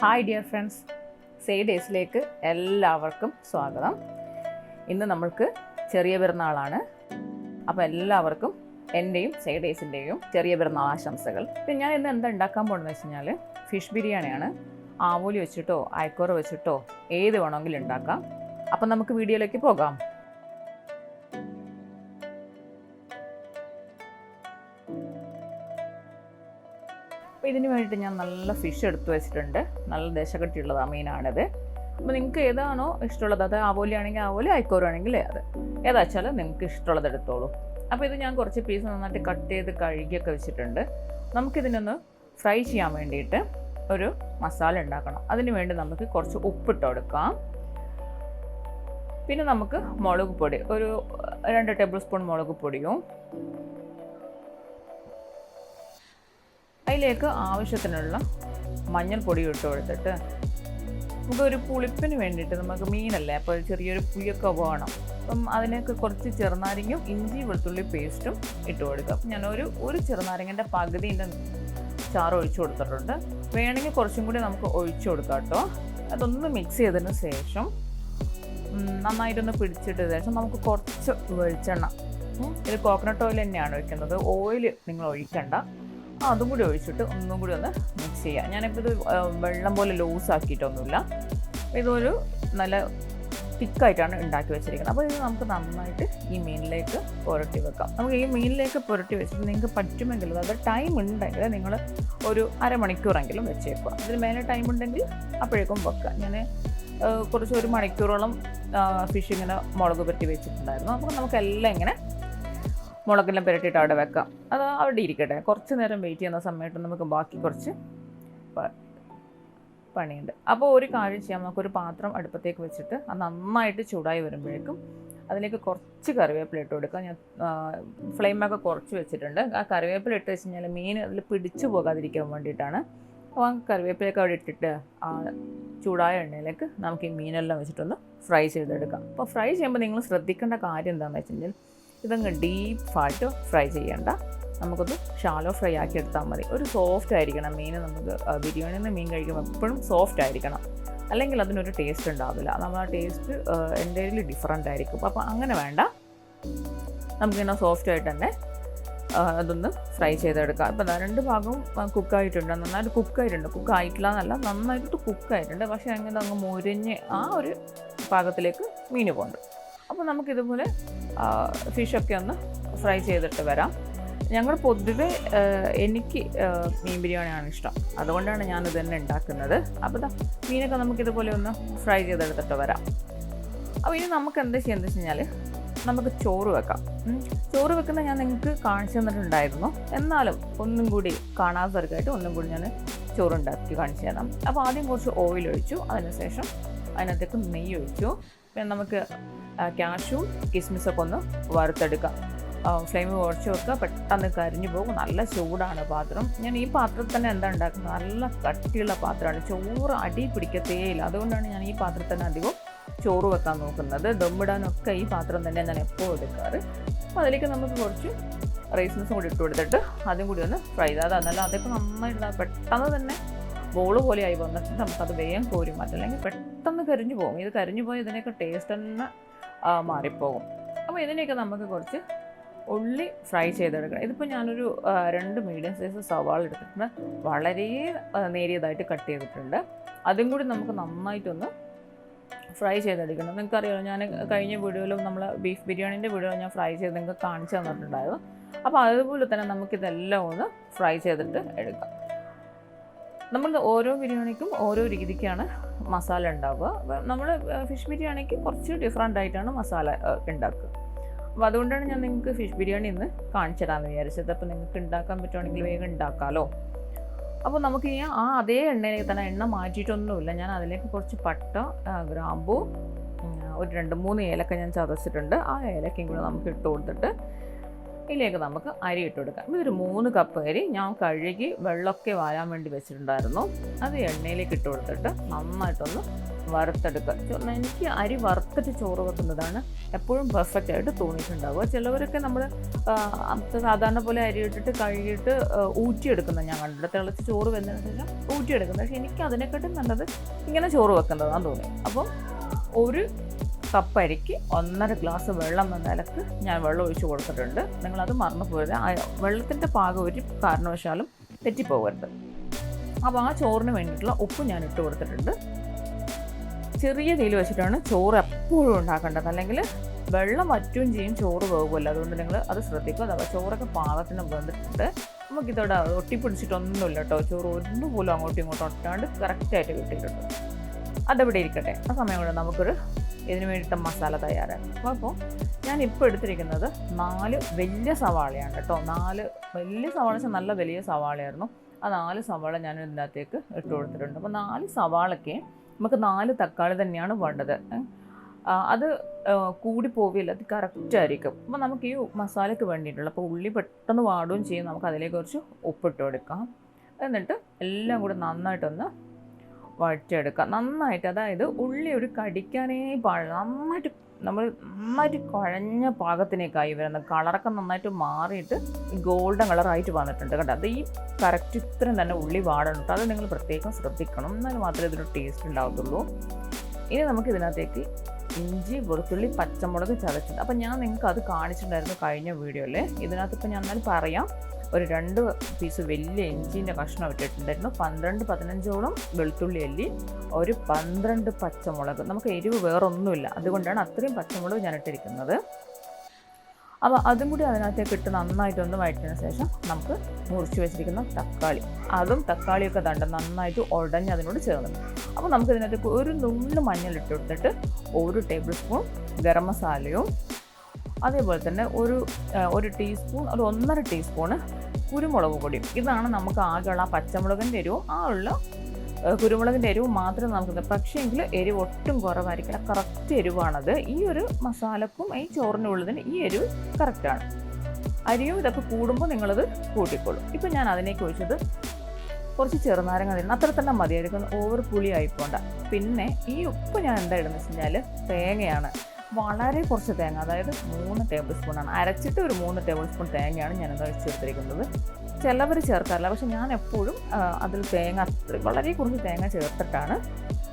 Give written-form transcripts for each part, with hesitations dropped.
Hi dear friends, ഡേയ്സിലേക്ക് എല്ലാവർക്കും സ്വാഗതം. ഇന്ന് നമ്മൾക്ക് ചെറിയ പെരുന്നാളാണ്. അപ്പോൾ എല്ലാവർക്കും എൻ്റെയും ഡേയ്സിൻ്റെയും ചെറിയ പെരുന്നാൾ ആശംസകൾ. പിന്നെ ഞാൻ ഇന്ന് എന്താ ഉണ്ടാക്കാൻ പോകുന്നത് വെച്ച് കഴിഞ്ഞാൽ ഫിഷ് ബിരിയാണിയാണ്. ആവോലി വെച്ചിട്ടോ അയക്കോറ വെച്ചിട്ടോ ഏത് വേണമെങ്കിലും ഉണ്ടാക്കാം. അപ്പം നമുക്ക് വീഡിയോയിലേക്ക് പോകാം. അപ്പോൾ ഇതിന് വേണ്ടിയിട്ട് ഞാൻ നല്ല ഫിഷ് എടുത്ത് വെച്ചിട്ടുണ്ട്. നല്ല ദശകട്ടിയുള്ളത് മീനാണിത്. അപ്പോൾ നിങ്ങൾക്ക് ഏതാണോ ഇഷ്ടമുള്ളത്, അത് ആവോലി ആണെങ്കിൽ ആവോലി, അയക്കോറ ആണെങ്കിൽ അത് ഏതാ വെച്ചാൽ നിങ്ങൾക്ക് ഇഷ്ടമുള്ളത് എടുത്തോളൂ. അപ്പോൾ ഇത് ഞാൻ കുറച്ച് പീസ് നന്നായിട്ട് കട്ട് ചെയ്ത് കഴുകിയൊക്കെ വെച്ചിട്ടുണ്ട്. നമുക്കിതിനൊന്ന് ഫ്രൈ ചെയ്യാൻ വേണ്ടിയിട്ട് ഒരു മസാല ഉണ്ടാക്കണം. അതിന് വേണ്ടി നമുക്ക് കുറച്ച് ഉപ്പിട്ട് കൊടുക്കാം. പിന്നെ നമുക്ക് മുളക് പൊടി, ഒരു 2 ടേബിൾ സ്പൂൺ മുളക് പൊടിയും, അതിലേക്ക് ആവശ്യത്തിനുള്ള മഞ്ഞൾപ്പൊടി ഇട്ട് കൊടുത്തിട്ട് നമുക്കൊരു പുളിപ്പിന് വേണ്ടിയിട്ട്, നമുക്ക് മീനല്ലേ അപ്പോൾ ചെറിയൊരു പുളിയൊക്കെ വേണം. അപ്പം അതിനൊക്കെ കുറച്ച് ചെറുനാരങ്ങയും ഇഞ്ചി വെളുത്തുള്ളി പേസ്റ്റും ഇട്ട് കൊടുക്കുക. അപ്പം ഞാനൊരു ചെറുനാരങ്ങൻ്റെ പകുതിൻ്റെ ചാറ് ഒഴിച്ചു കൊടുത്തിട്ടുണ്ട്. വേണമെങ്കിൽ കുറച്ചും കൂടി നമുക്ക് ഒഴിച്ചു കൊടുക്കാം കേട്ടോ. അതൊന്ന് മിക്സ് ചെയ്തതിന് ശേഷം നന്നായിട്ടൊന്ന് പിടിച്ചിട്ട് ശേഷം നമുക്ക് കുറച്ച് വെളിച്ചെണ്ണ, ഇത് കോക്കനട്ട് ഓയിൽ തന്നെയാണ് ഒഴിക്കുന്നത്, ഓയിൽ നിങ്ങൾ ഒഴിക്കണ്ട, അതും കൂടി ഒഴിച്ചിട്ട് ഒന്നും കൂടി ഒന്ന് മിക്സ് ചെയ്യുക. ഞാനിപ്പോൾ ഇത് വെള്ളം പോലെ ലൂസാക്കിയിട്ടൊന്നുമില്ല, ഇതൊരു നല്ല തിക്കായിട്ടാണ് ഉണ്ടാക്കി വെച്ചിരിക്കുന്നത്. അപ്പോൾ ഇത് നമുക്ക് നന്നായിട്ട് ഈ മീനിലേക്ക് പുരട്ടി വെക്കാം. നമുക്ക് ഈ മീനിലേക്ക് പുരട്ടി വെച്ചിട്ട് നിങ്ങൾക്ക് പറ്റുമെങ്കിൽ, അത് ടൈം ഉണ്ടെങ്കിൽ നിങ്ങൾ ഒരു അരമണിക്കൂറെങ്കിലും വെച്ചേക്കുക. അതിന് മേലെ ടൈം ഉണ്ടെങ്കിൽ അപ്പോഴേക്കും വെക്കുക. ഞാൻ കുറച്ച് 1 മണിക്കൂറോളം ഫിഷ് ഇങ്ങനെ മുളക് പുരട്ടി വെച്ചിട്ടുണ്ടായിരുന്നു. അപ്പോൾ നമുക്കെല്ലാം ഇങ്ങനെ മുളകെല്ലാം പുരട്ടിയിട്ട് അവിടെ വെക്കാം. അത് അവിടെ ഇരിക്കട്ടെ. കുറച്ച് നേരം വെയിറ്റ് ചെയ്യുന്ന സമയത്ത് നമുക്ക് ബാക്കി കുറച്ച് പണിയുണ്ട്. അപ്പോൾ ഒരു കാര്യം ചെയ്യാം, നമുക്കൊരു പാത്രം അടുപ്പത്തേക്ക് വെച്ചിട്ട് അത് നന്നായിട്ട് ചൂടായി വരുമ്പോഴേക്കും അതിലേക്ക് കുറച്ച് കറിവേപ്പില ഇട്ട് കൊടുക്കുക. ഞാൻ ഫ്ലെയിമൊക്കെ കുറച്ച് വെച്ചിട്ടുണ്ട്. ആ കറിവേപ്പില ഇട്ട് വെച്ച് കഴിഞ്ഞാൽ മീൻ അതിൽ പിടിച്ചു പോകാതിരിക്കാൻ വേണ്ടിയിട്ടാണ്. അപ്പോൾ ആ കറിവേപ്പിലയൊക്കെ അവിടെ ഇട്ടിട്ട് ആ ചൂടായ എണ്ണയിലേക്ക് നമുക്ക് ഈ മീനെല്ലാം വെച്ചിട്ടൊന്ന് ഫ്രൈ ചെയ്തെടുക്കാം. അപ്പോൾ ഫ്രൈ ചെയ്യുമ്പോൾ നിങ്ങൾ ശ്രദ്ധിക്കേണ്ട കാര്യം എന്താണെന്ന് വെച്ച് കഴിഞ്ഞാൽ, ഇതങ്ങ് ഡീപ്പായിട്ട് ഫ്രൈ ചെയ്യേണ്ട, നമുക്കൊന്ന് ഷാലോ ഫ്രൈ ആക്കി എടുത്താൽ മതി. ഒരു സോഫ്റ്റ് ആയിരിക്കണം മീൻ. നമുക്ക് ബിരിയാണിയിൽ നിന്ന് മീൻ കഴിക്കുമ്പോൾ എപ്പോഴും സോഫ്റ്റ് ആയിരിക്കണം, അല്ലെങ്കിൽ അതിനൊരു ടേസ്റ്റ് ഉണ്ടാവില്ല. നമ്മൾ ആ ടേസ്റ്റ് എൻ്റെ ഡിഫറൻ്റ് ആയിരിക്കും. അപ്പോൾ അങ്ങനെ വേണ്ട, നമുക്കിങ്ങനെ സോഫ്റ്റായിട്ട് തന്നെ അതൊന്ന് ഫ്രൈ ചെയ്തെടുക്കാം. ഇപ്പോൾ 2 ഭാഗവും കുക്കായിട്ടുണ്ട്, നന്നായിട്ട് കുക്കായിട്ടുണ്ട്. കുക്കായിട്ടില്ല എന്നല്ല, നന്നായിട്ട് കുക്കായിട്ടുണ്ട്. പക്ഷേ അങ്ങനെ അങ്ങ് മുരിഞ്ഞ് ആ ഒരു പാകത്തിലേക്ക് മീൻ പോകുന്നുണ്ട്. അപ്പോൾ നമുക്കിതുപോലെ ഫിഷൊക്കെ ഒന്ന് ഫ്രൈ ചെയ്തിട്ട് വരാം. ഞങ്ങൾ പൊതുവെ എനിക്ക് മീൻ ബിരിയാണിയാണ് ഇഷ്ടം, അതുകൊണ്ടാണ് ഞാനിത് തന്നെ ഉണ്ടാക്കുന്നത്. അപ്പോൾ മീനൊക്കെ നമുക്കിതുപോലെ ഒന്ന് ഫ്രൈ ചെയ്തെടുത്തിട്ട് വരാം. അപ്പോൾ ഇനി നമുക്ക് എന്താ ചെയ്യുന്നത് വെച്ച് കഴിഞ്ഞാൽ, നമുക്ക് ചോറ് വെക്കാം. ചോറ് വെക്കുന്നത് ഞാൻ നിങ്ങൾക്ക് കാണിച്ചു തന്നിട്ടുണ്ടായിരുന്നു, എന്നാലും ഒന്നും കൂടി കാണാത്തവർക്കായിട്ട് ഒന്നും കൂടി ഞാൻ ചോറുണ്ടാക്കി കാണിച്ചു തരാം. അപ്പോൾ ആദ്യം കുറച്ച് ഓയിൽ ഒഴിച്ചു, അതിനുശേഷം അതിനകത്തേക്ക് നെയ്യ് ഒഴിച്ചു. പിന്നെ നമുക്ക് കാഷ്യൂം കിസ്മിസൊക്കെ ഒന്ന് വറുത്തെടുക്കാം. ഫ്ലെയിം കുറച്ച് വെക്കുക, പെട്ടെന്ന് കരിഞ്ഞു പോകും. നല്ല ചൂടാണ് പാത്രം. ഞാൻ ഈ പാത്രത്തിൽ തന്നെ എന്താ ഉണ്ടാക്കുന്നത്, നല്ല കട്ടിയുള്ള പാത്രമാണ്, ചോറ് അടി പിടിക്കത്തേയില്ല. അതുകൊണ്ടാണ് ഞാൻ ഈ പാത്രത്തിൽ തന്നെ അധികം ചോറ് വെക്കാൻ നോക്കുന്നത്. ദമ്മിടാനൊക്കെ ഈ പാത്രം തന്നെ ഞാൻ എപ്പോഴും എടുക്കാറ്. അപ്പോൾ അതിലേക്ക് നമുക്ക് കുറച്ച് റൈസിൻസും കൂടി ഇട്ട് കൊടുത്തിട്ട് അതും കൂടി ഒന്ന് ഫ്രൈ ചെയ്താൽ, അതല്ല അതൊക്കെ നന്നായിട്ട് പെട്ടെന്ന് തന്നെ ബോള് പോലെ ആയി വന്നിട്ട് നമുക്കത് വേഗം കോരി മാറ്റാം, അല്ലെങ്കിൽ പെട്ടെന്ന് കരിഞ്ഞു പോകും. ഇത് കരിഞ്ഞു പോയി ഇതിനൊക്കെ ടേസ്റ്റ് തന്നെ മാറിപ്പോകും. അപ്പോൾ ഇതിനെയൊക്കെ നമുക്ക് കുറച്ച് ഉള്ളി ഫ്രൈ ചെയ്തെടുക്കണം. ഇതിപ്പോൾ ഞാനൊരു 2 മീഡിയം സൈസ് സവാള എടുത്തിട്ടുണ്ട്, വളരെ നേരിയതായിട്ട് കട്ട് ചെയ്തിട്ടുണ്ട്. അതും കൂടി നമുക്ക് നന്നായിട്ടൊന്ന് ഫ്രൈ ചെയ്തെടുക്കണം. നിങ്ങൾക്കറിയാമല്ലോ, ഞാൻ കഴിഞ്ഞ വീഡിയോയിലും നമ്മൾ ബീഫ് ബിരിയാണീൻ്റെ വീഡിയോ ഞാൻ ഫ്രൈ ചെയ്ത് നിങ്ങൾക്ക് കാണിച്ചു തന്നിട്ടുണ്ടായിരുന്നു. അപ്പോൾ അതുപോലെ തന്നെ നമുക്കിതെല്ലാം ഒന്ന് ഫ്രൈ ചെയ്തിട്ട് എടുക്കാം. നമ്മൾ ഓരോ ബിരിയാണിക്കും ഓരോ രീതിക്കാണ് മസാല ഉണ്ടാവുക. നമ്മൾ ഫിഷ് ബിരിയാണിക്ക് കുറച്ച് ഡിഫറെൻ്റ് ആയിട്ടാണ് മസാല ഉണ്ടാക്കുക. അപ്പോൾ അതുകൊണ്ടാണ് ഞാൻ നിങ്ങൾക്ക് ഫിഷ് ബിരിയാണി ഇന്ന് കാണിച്ചു തരാമെന്ന് വിചാരിച്ചത്. അപ്പോൾ നിങ്ങൾക്ക് ഉണ്ടാക്കാൻ പറ്റുവാണെങ്കിൽ വേഗം ഉണ്ടാക്കാമല്ലോ. അപ്പോൾ നമുക്ക് ഈ അതേ എണ്ണയിലേക്ക് തന്നെ, എണ്ണ മാറ്റിയിട്ടൊന്നുമില്ല, ഞാൻ അതിലേക്ക് കുറച്ച് പട്ട, ഗ്രാമ്പൂ, ഒരു 2-3 ഏലക്ക ഞാൻ ചതച്ചിട്ടുണ്ട്. ആ ഏലക്കയും കൂടെ നമുക്ക് ഇട്ട് കൊടുത്തിട്ട് ഇതിലേക്ക് നമുക്ക് അരി ഇട്ട് കൊടുക്കാം. ഇതൊരു 3 കപ്പ് അരി ഞാൻ കഴുകി വെള്ളമൊക്കെ വാരാൻ വേണ്ടി വെച്ചിട്ടുണ്ടായിരുന്നു. അത് എണ്ണയിലേക്ക് ഇട്ട് കൊടുത്തിട്ട് നന്നായിട്ടൊന്ന് വറുത്തെടുക്കുക. എനിക്ക് അരി വറുത്തിട്ട് ചോറ് വെക്കുന്നതാണ് എപ്പോഴും പെർഫെക്റ്റ് ആയിട്ട് തോന്നിയിട്ടുണ്ടാവുക. ചിലവരൊക്കെ നമ്മൾ സാധാരണ പോലെ അരി ഇട്ടിട്ട് കഴുകിയിട്ട് ഊറ്റിയെടുക്കുന്നത് ഞാൻ കണ്ടിട്ട്, തിളച്ച് ചോറ് വെന്തതിന് ശേഷം ഊറ്റിയെടുക്കുന്നത്. പക്ഷേ എനിക്ക് അതിനെക്കാട്ടും നല്ലത് ഇങ്ങനെ ചോറ് വെക്കുന്നതാണെന്ന് തോന്നി. അപ്പം ഒരു കപ്പ് അരിക്ക് 1.5 ഗ്ലാസ് വെള്ളം എന്ന നിലക്ക് ഞാൻ വെള്ളം ഒഴിച്ച് കൊടുത്തിട്ടുണ്ട്. നിങ്ങളത് മറന്നു പോയത്. വെള്ളത്തിൻ്റെ പാകം ഒരു കാരണവശാലും തെറ്റിപ്പോകരുത്. അപ്പോൾ ആ ചോറിന് വേണ്ടിയിട്ടുള്ള ഉപ്പ് ഞാൻ ഇട്ട് കൊടുത്തിട്ടുണ്ട്. ചെറിയ തീയിൽ വെച്ചിട്ടാണ് ചോറ് എപ്പോഴും ഉണ്ടാക്കേണ്ടത്, അല്ലെങ്കിൽ വെള്ളം വറ്റുകയും ചെയ്യും, ചോറ് പോകുമല്ലോ. അതുകൊണ്ട് നിങ്ങൾ അത് ശ്രദ്ധിക്കുക. അഥവാ ചോറൊക്കെ പാകത്തിന് വന്നിട്ടുണ്ട്. നമുക്കിതോടെ ഒട്ടിപ്പിടിച്ചിട്ടൊന്നുമില്ല കേട്ടോ. ചോറ് ഒന്നുപോലും അങ്ങോട്ടും ഇങ്ങോട്ടും ഒട്ടാണ്ട് കറക്റ്റായിട്ട് കിട്ടിയിട്ടുണ്ട്. അതവിടെ ഇരിക്കട്ടെ. ആ സമയം കൊണ്ട് നമുക്കൊരു ഇതിന് വേണ്ടിയിട്ട് മസാല തയ്യാറാക്കാം. അപ്പോൾ ഞാനിപ്പോൾ എടുത്തിരിക്കുന്നത് 4 വലിയ സവാളയാണ് കേട്ടോ. 4 വലിയ സവാള വെച്ചാൽ നല്ല വലിയ സവാളയായിരുന്നു. ആ 4 സവാള ഞാൻ ഇതിനകത്തേക്ക് ഇട്ട് കൊടുത്തിട്ടുണ്ട്. അപ്പോൾ 4 സവാളയ്ക്ക് നമുക്ക് 4 തക്കാളി തന്നെയാണ് വേണ്ടത്. അത് കൂടി പോവില്ല, അത് കറക്റ്റായിരിക്കും. അപ്പോൾ നമുക്ക് ഈ മസാലയ്ക്ക് വേണ്ടിയിട്ടുള്ള, അപ്പോൾ ഉള്ളി പെട്ടെന്ന് വാടുകയും ചെയ്യും. നമുക്ക് അതിലേക്ക് കുറച്ച് ഉപ്പിട്ട് കൊടുക്കാം. എന്നിട്ട് എല്ലാം കൂടി നന്നായിട്ടൊന്ന് വഴറ്റിയെടുക്കാം. നന്നായിട്ട്, അതായത് ഉള്ളി ഒരു കടിക്കാനേ പാടില്ല. നന്നായിട്ട് കുഴഞ്ഞ പാകത്തിനേക്കായി വരുന്നത്. കളറൊക്കെ നന്നായിട്ട് മാറിയിട്ട് ഗോൾഡൻ കളറായിട്ട് വന്നിട്ടുണ്ട് കേട്ടോ. അത് ഈ കറക്റ്റ് ഇത്രയും തന്നെ ഉള്ളി വാടണം കേട്ടോ. അത് നിങ്ങൾ പ്രത്യേകം ശ്രദ്ധിക്കണം. എന്നാൽ മാത്രമേ ഇതിന് ടേസ്റ്റ് ഉണ്ടാകത്തുള്ളൂ. ഇനി നമുക്ക് ഇതിനകത്തേക്ക് ഇഞ്ചി, വെളുത്തുള്ളി, പച്ചമുളക് ചതച്ചിട്ടുണ്ട്. അപ്പം ഞാൻ നിങ്ങൾക്ക് അത് കാണിച്ചിട്ടുണ്ടായിരുന്നു കഴിഞ്ഞ വീഡിയോയിൽ. ഇതിനകത്തിപ്പോൾ ഞാൻ എന്നാൽ പറയാം. ഒരു 2 പീസ് വലിയ ഇഞ്ചിൻ്റെ കഷ്ണം ഇട്ടിട്ടുണ്ടായിരുന്നു. 12-15ഓളം വെളുത്തുള്ളി അല്ലി, ഒരു 12 പച്ചമുളക്. നമുക്ക് എരിവ് വേറൊന്നുമില്ല, അതുകൊണ്ടാണ് അത്രയും പച്ചമുളക് ഞാൻ ഇട്ടിരിക്കുന്നത്. അപ്പോൾ അതും കൂടി അതിനകത്തേക്ക് ഇട്ട് നന്നായിട്ടൊന്ന് വഴറ്റിയതിന് ശേഷം നമുക്ക് മുറിച്ച് വെച്ചിരിക്കുന്ന തക്കാളി, അതും തക്കാളിയൊക്കെ നന്നായിട്ട് ഉടഞ്ഞ് അതിനോട് ചേർന്നു. അപ്പോൾ നമുക്കിതിനകത്തേക്ക് ഒരു നുള്ളു മഞ്ഞളിട്ട് കൊടുത്തിട്ട് 1 ടേബിൾ സ്പൂൺ ഗരം മസാലയും, അതേപോലെ തന്നെ ഒരു ടീസ്പൂൺ, ഒരു 1.5 ടീസ്പൂണ് കുരുമുളക് പൊടിയും. ഇതാണ് നമുക്ക് ആകെയുള്ള പച്ചമുളകിൻ്റെ എരിവും ആ ഉള്ള കുരുമുളകിൻ്റെ എരിവും മാത്രമേ നമുക്ക്. പക്ഷേ എങ്കിൽ എരിവ് ഒട്ടും കുറവായിരിക്കില്ല, കറക്റ്റ് എരിവാണത്. ഈ ഒരു മസാലക്കും ഈ ചോറിനുള്ളതിന് ഈ എരിവ് കറക്റ്റാണ്. അരിയും ഇതൊക്കെ കൂടുമ്പോൾ നിങ്ങളത് കൂട്ടിക്കോളും. ഇപ്പം ഞാൻ അതിലേക്ക് ഒഴിച്ചത് കുറച്ച് ചെറുനാരങ്ങ തരുന്നു. അത്ര തന്നെ മതിയായിരിക്കും, ഓവർ പുളി ആയിപ്പോണ്ട. പിന്നെ ഈ ഉപ്പ് ഞാൻ എന്താ ഇടുന്നത് വെച്ച് കഴിഞ്ഞാൽ തേങ്ങയാണ്. വളരെ കുറച്ച് തേങ്ങ, അതായത് 3 ടേബിൾ സ്പൂണാണ്. അരച്ചിട്ട് ഒരു 3 ടേബിൾ സ്പൂൺ തേങ്ങയാണ് ഞാനത് ഒഴിച്ചെടുത്തിരിക്കുന്നത്. ചിലവർ ചേർക്കാറില്ല, പക്ഷെ ഞാൻ എപ്പോഴും അതിൽ വളരെ കുറച്ച് തേങ്ങ ചേർത്തിട്ടാണ്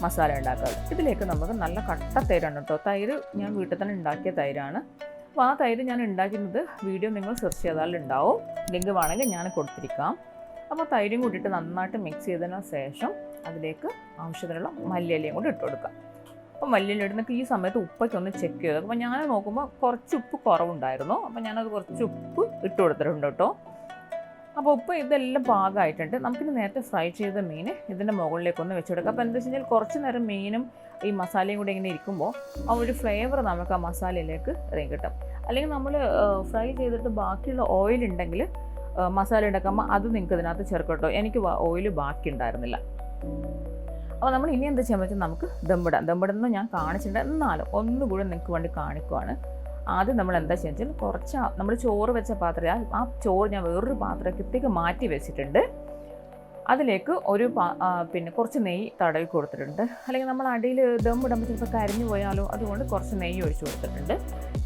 മസാല ഉണ്ടാക്കാറ്. ഇതിലേക്ക് നമുക്ക് നല്ല കട്ട തൈരാണ് കേട്ടോ. തൈര് ഞാൻ വീട്ടിൽ തന്നെ ഉണ്ടാക്കിയ തൈരാണ്. അപ്പോൾ ആ തൈര് ഞാൻ ഉണ്ടാക്കുന്നത് വീഡിയോ നിങ്ങൾ സെർച്ച് ചെയ്താൽ ഉണ്ടാവും, ലിങ്ക് വേണമെങ്കിൽ ഞാൻ കൊടുത്തിരിക്കാം. അപ്പോൾ തൈരും കൂട്ടിയിട്ട് നന്നായിട്ട് മിക്സ് ചെയ്തതിന് ശേഷം അതിലേക്ക് ആവശ്യത്തിനുള്ള മല്ലിയിലയും കൂടി ഇട്ട് കൊടുക്കാം. അപ്പോൾ മല്ലിയില ഇടുന്നൊക്കെ ഈ സമയത്ത് ഉപ്പൊക്കെ ഒന്ന് ചെക്ക് ചെയ്തു. അപ്പോൾ ഞാൻ നോക്കുമ്പോൾ കുറച്ച് ഉപ്പ് കുറവുണ്ടായിരുന്നു. അപ്പോൾ ഞാനത് കുറച്ച് ഉപ്പ് ഇട്ട് കൊടുത്തിട്ടുണ്ട് കേട്ടോ. അപ്പോൾ ഉപ്പ് ഇതെല്ലാം പാകമായിട്ടുണ്ട്. നമുക്കിത് നേരത്തെ ഫ്രൈ ചെയ്ത മീൻ ഇതിൻ്റെ മുകളിലേക്കൊന്ന് വെച്ചെടുക്കാം. അപ്പോൾ എന്താ വെച്ച് കഴിഞ്ഞാൽ കുറച്ച് നേരം മീനും ഈ മസാലയും കൂടി ഇങ്ങനെ ഇരിക്കുമ്പോൾ ആ ഒരു ഫ്ലേവർ നമുക്ക് ആ മസാലയിലേക്ക് ഇറങ്ങി കിട്ടും. അല്ലെങ്കിൽ നമ്മൾ ഫ്രൈ ചെയ്തിട്ട് ബാക്കിയുള്ള ഓയിൽ ഉണ്ടെങ്കിൽ മസാല ഉണ്ടാക്കുമ്പോൾ അത് നിങ്ങൾക്ക് ഇതിനകത്ത് ചേർക്കാം കേട്ടോ. എനിക്ക് ഓയിൽ ബാക്കി ഉണ്ടായിരുന്നില്ല. അപ്പോൾ നമ്മൾ ഇനി എന്താ ചെയ്യാൻ പറ്റും, നമുക്ക് ദമ്മിടുന്നത് ഞാൻ കാണിച്ചിട്ടുണ്ട്. എന്നാലും ഒന്നുകൂടി നിങ്ങൾക്ക് വേണ്ടി കാണിക്കുവാണ്. ആദ്യം നമ്മൾ എന്താ ചെയ്യുക വെച്ചാൽ കുറച്ച് നമ്മൾ ചോറ് വെച്ച പാത്രം, ആ ചോറ് ഞാൻ വേറൊരു പാത്രത്തേക്ക് മാറ്റി വെച്ചിട്ടുണ്ട്. അതിലേക്ക് പിന്നെ കുറച്ച് നെയ്യ് തടവി കൊടുത്തിട്ടുണ്ട്. അല്ലെങ്കിൽ നമ്മൾ അടിയിൽ ദമ്മിടുമ്പോൾ ചിലപ്പോൾ കരിഞ്ഞു പോയാലോ, അതുകൊണ്ട് കുറച്ച് നെയ്യ് ഒഴിച്ച് കൊടുത്തിട്ടുണ്ട്.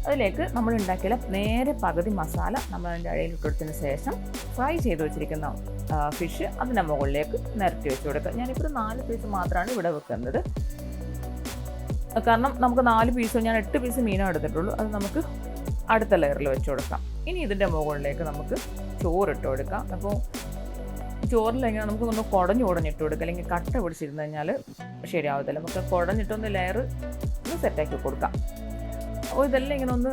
അതിലേക്ക് നമ്മൾ ഉണ്ടാക്കിയ നേരെ പകുതി മസാല നമ്മൾ അതിൻ്റെ അടിയിൽ ഇട്ടെടുത്തതിന് ശേഷം ഫ്രൈ ചെയ്ത് വെച്ചിരിക്കുന്ന ഫിഷ് അതിൻ്റെ മുകളിലേക്ക് നിരത്തി വെച്ച് കൊടുക്കുക. ഞാനിപ്പോൾ 4 പീസ് മാത്രമാണ് ഇവിടെ വെക്കുന്നത്. കാരണം നമുക്ക് 4 പീസ്, ഞാൻ 8 പീസ് മീനും എടുത്തിട്ടുള്ളൂ. അത് നമുക്ക് അടുത്ത ലെയറിൽ വെച്ച് കൊടുക്കാം. ഇനി ഇതിൻ്റെ മുകളിലേക്ക് നമുക്ക് ചോറിട്ട് കൊടുക്കാം. അപ്പോൾ ചോറിലെങ്ങനെ നമുക്ക് ഒന്ന് കുടഞ്ഞിട്ട് കൊടുക്കുക, അല്ലെങ്കിൽ കട്ട പിടിച്ചിരുന്ന് കഴിഞ്ഞാൽ ശരിയാവത്തില്ല. നമുക്ക് കുടഞ്ഞിട്ടൊന്ന് ലെയർ ഒന്ന് സെറ്റാക്കി കൊടുക്കാം. അപ്പോൾ ഇതെല്ലാം ഇങ്ങനെ ഒന്ന്,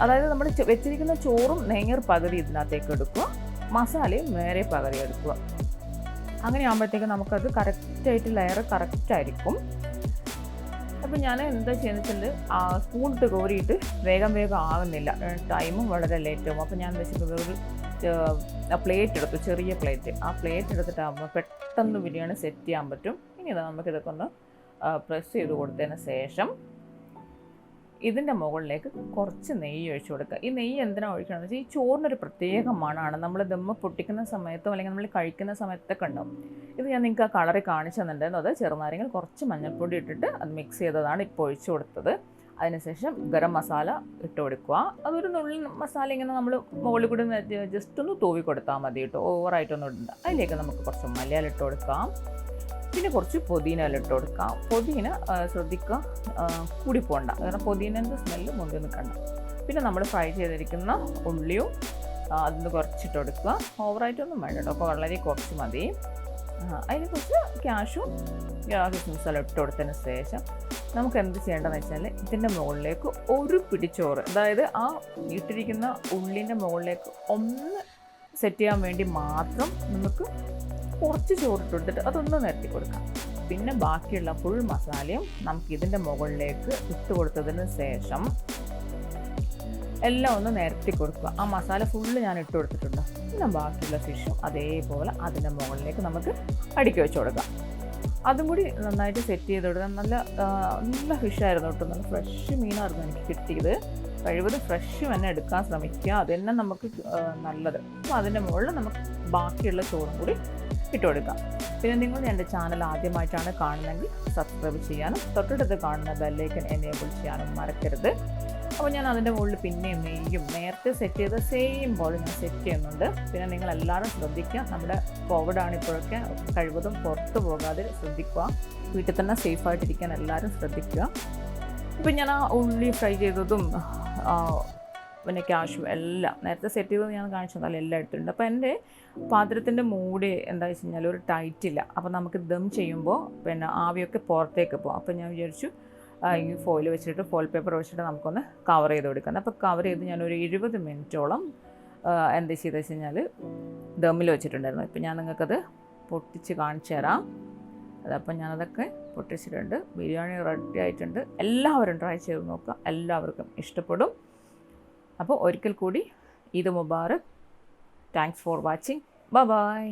അതായത് നമ്മൾ വെച്ചിരിക്കുന്ന ചോറും നേർ പകുതി ഇതിനകത്തേക്ക് എടുക്കുക, മസാലയും നേരെ പകുതി എടുക്കുക. അങ്ങനെ ആകുമ്പോഴത്തേക്ക് നമുക്കത് കറക്റ്റായിട്ട് ലെയർ കറക്റ്റായിരിക്കും. അപ്പോൾ ഞാൻ എന്താ ചെയ്യുന്നത് വെച്ചാൽ സ്പൂണിട്ട് കോരിയിട്ട് വേഗം ആകുന്നില്ല, ടൈമും വളരെ ലേറ്റാവും. അപ്പോൾ ഞാൻ വെച്ചിട്ട് ഒരു പ്ലേറ്റ് എടുത്തു, ചെറിയ പ്ലേറ്റ്. ആ പ്ലേറ്റ് എടുത്തിട്ടാകുമ്പോൾ പെട്ടെന്ന് ബിരിയാണി സെറ്റ് ചെയ്യാൻ പറ്റും. ഇനി നമുക്കിതൊക്കെ ഒന്ന് പ്രസ് ചെയ്ത് കൊടുത്തതിന് ശേഷം ഇതിൻ്റെ മുകളിലേക്ക് കുറച്ച് നെയ്യ് ഒഴിച്ചു കൊടുക്കുക. ഈ നെയ്യ് എന്തിനാണ് ഒഴിക്കണമെന്ന് വെച്ചാൽ ഈ ചോറിനൊരു പ്രത്യേക മണമാണ്. നമ്മൾ ദമ്മ് പൊട്ടിക്കുന്ന സമയത്തോ അല്ലെങ്കിൽ നമ്മൾ കഴിക്കുന്ന സമയത്തൊക്കെ ഉണ്ടാവും. ഇത് ഞാൻ നിങ്ങൾക്ക് ആ കളറിൽ കാണിച്ചു തന്നിട്ടുണ്ടായിരുന്നു. അത് ചെറുനാരങ്ങൾ കുറച്ച് മഞ്ഞൾപ്പൊടി ഇട്ടിട്ട് അത് മിക്സ് ചെയ്തതാണ് ഇപ്പോൾ ഒഴിച്ചു കൊടുത്തത്. അതിനുശേഷം ഗരം മസാല ഇട്ട് കൊടുക്കുക. അതൊരു നുള്ളി മസാല ഇങ്ങനെ നമ്മൾ മുകളിൽ കൂടി ജസ്റ്റ് ഒന്ന് തൂവി കൊടുത്താൽ മതി കേട്ടോ, ഓവറായിട്ടൊന്നും ഇടണ്ട. അതിലേക്ക് നമുക്ക് കുറച്ച് മലയാളം ഇട്ട് കൊടുക്കാം. പിന്നെ കുറച്ച് പുതിന ഇട്ട് കൊടുക്കാം. പുതിന ശ്രദ്ധിക്കുക, കൂടി പോകണ്ട, കാരണം പുതിനേൻ്റെ സ്മെല്ല് മുന്നിൽ നിൽക്കണ്ട. പിന്നെ നമ്മൾ ഫ്രൈ ചെയ്തിരിക്കുന്ന ഉള്ളിയും അതിന് കുറച്ചിട്ട് കൊടുക്കുക. ഓവറായിട്ടൊന്നും വേണ്ട കേട്ടോ, അപ്പോൾ വളരെ കുറച്ച് മതി. അതിന് കുറച്ച് ക്യാഷും കിസ്മിസും ഇട്ട് കൊടുത്തതിന് ശേഷം നമുക്ക് എന്ത് ചെയ്യേണ്ടതെന്ന് വെച്ചാൽ ഇതിൻ്റെ മുകളിലേക്ക് ഒരു പിടിച്ചോറ്, അതായത് ആ ഇട്ടിരിക്കുന്ന ഉള്ളിൻ്റെ മുകളിലേക്ക് ഒന്ന് സെറ്റ് ചെയ്യാൻ വേണ്ടി മാത്രം നമുക്ക് കുറച്ച് ചോറിട്ട് കൊടുത്തിട്ട് അതൊന്ന് നിരത്തി കൊടുക്കാം. പിന്നെ ബാക്കിയുള്ള ഫുൾ മസാലയും നമുക്ക് ഇതിൻ്റെ മുകളിലേക്ക് ഇട്ട് കൊടുത്തതിന് ശേഷം എല്ലാം ഒന്ന് നിരത്തി കൊടുക്കുക. ആ മസാല ഫുള്ള് ഞാൻ ഇട്ട് കൊടുത്തിട്ടുണ്ട്. പിന്നെ ബാക്കിയുള്ള ഫിഷും അതേപോലെ അതിൻ്റെ മുകളിലേക്ക് നമുക്ക് അടുക്കി വെച്ച് കൊടുക്കാം. അതും കൂടി നന്നായിട്ട് സെറ്റ് ചെയ്ത് കൊടുക്കാം. നല്ല ഫിഷായിരുന്നു കേട്ടോ, നല്ല ഫ്രഷ് മീനായിരുന്നു എനിക്ക് കിട്ടിയത്. കഴിവതും ഫ്രഷ് തന്നെ എടുക്കാൻ ശ്രമിക്കുക, അത് തന്നെ നമുക്ക് നല്ലത്. അപ്പോൾ അതിൻ്റെ മുകളിൽ നമുക്ക് ബാക്കിയുള്ള ചോറും കൂടി ഇട്ട് കൊടുക്കാം. പിന്നെ നിങ്ങൾ എൻ്റെ ചാനൽ ആദ്യമായിട്ടാണ് കാണുന്നതെങ്കിൽ സബ്സ്ക്രൈബ് ചെയ്യാനും തൊട്ടടുത്ത് കാണുന്ന ബെല്ലൈക്കൻ എനേബിൾ ചെയ്യാനും മറക്കരുത്. അപ്പോൾ ഞാൻ അതിൻ്റെ മുകളിൽ പിന്നെയും നെയ്യും നേരത്തെ സെറ്റ് ചെയ്ത സെയിം പോലെ ഞാൻ സെറ്റ് ചെയ്യുന്നുണ്ട്. പിന്നെ നിങ്ങളെല്ലാവരും ശ്രദ്ധിക്കുക, നമ്മുടെ കോവിഡാണ് ഇപ്പോഴൊക്കെ, കഴിവതും പുറത്ത് പോകാതെ ശ്രദ്ധിക്കുക, വീട്ടിൽ തന്നെ സേഫായിട്ടിരിക്കാൻ എല്ലാവരും ശ്രദ്ധിക്കുക. ഇപ്പം ഞാൻ ആ ഉള്ളി ഫ്രൈ ചെയ്തതും പിന്നെ ക്യാഷും എല്ലാം നേരത്തെ സെറ്റ് ചെയ്തത് ഞാൻ കാണിച്ചു തന്നാലും എല്ലാം എടുത്തിട്ടുണ്ട്. അപ്പോൾ എൻ്റെ പാത്രത്തിൻ്റെ മൂടി എന്താ വെച്ച് കഴിഞ്ഞാൽ ഒരു ടൈറ്റില്ല. അപ്പോൾ നമുക്ക് ദം ചെയ്യുമ്പോൾ പിന്നെ ആവിയൊക്കെ പുറത്തേക്ക് പോകും. അപ്പോൾ ഞാൻ വിചാരിച്ചു ഈ ഫോയിൽ വെച്ചിട്ട് ഫോയിൽ പേപ്പർ വെച്ചിട്ട് നമുക്കൊന്ന് കവർ ചെയ്ത് കൊടുക്കാം. അപ്പോൾ കവർ ചെയ്ത് ഞാനൊരു 20 മിനിറ്റോളം എന്താ ചെയ്തെന്ന് വെച്ച് കഴിഞ്ഞാൽ ദമ്മിൽ വെച്ചിട്ടുണ്ടായിരുന്നു. ഇപ്പോൾ ഞാൻ നിങ്ങൾക്കത് പൊട്ടിച്ച് കാണിച്ചു തരാം. അതപ്പോൾ ഞാനതൊക്കെ പൊട്ടിച്ചിട്ടുണ്ട്. ബിരിയാണി റെഡി ആയിട്ടുണ്ട്. എല്ലാവരും ട്രൈ ചെയ്ത് നോക്കുക, എല്ലാവർക്കും ഇഷ്ടപ്പെടും. അപ്പോൾ ഒരിക്കൽ കൂടി Eid Mubarak. Thanks for watching. By.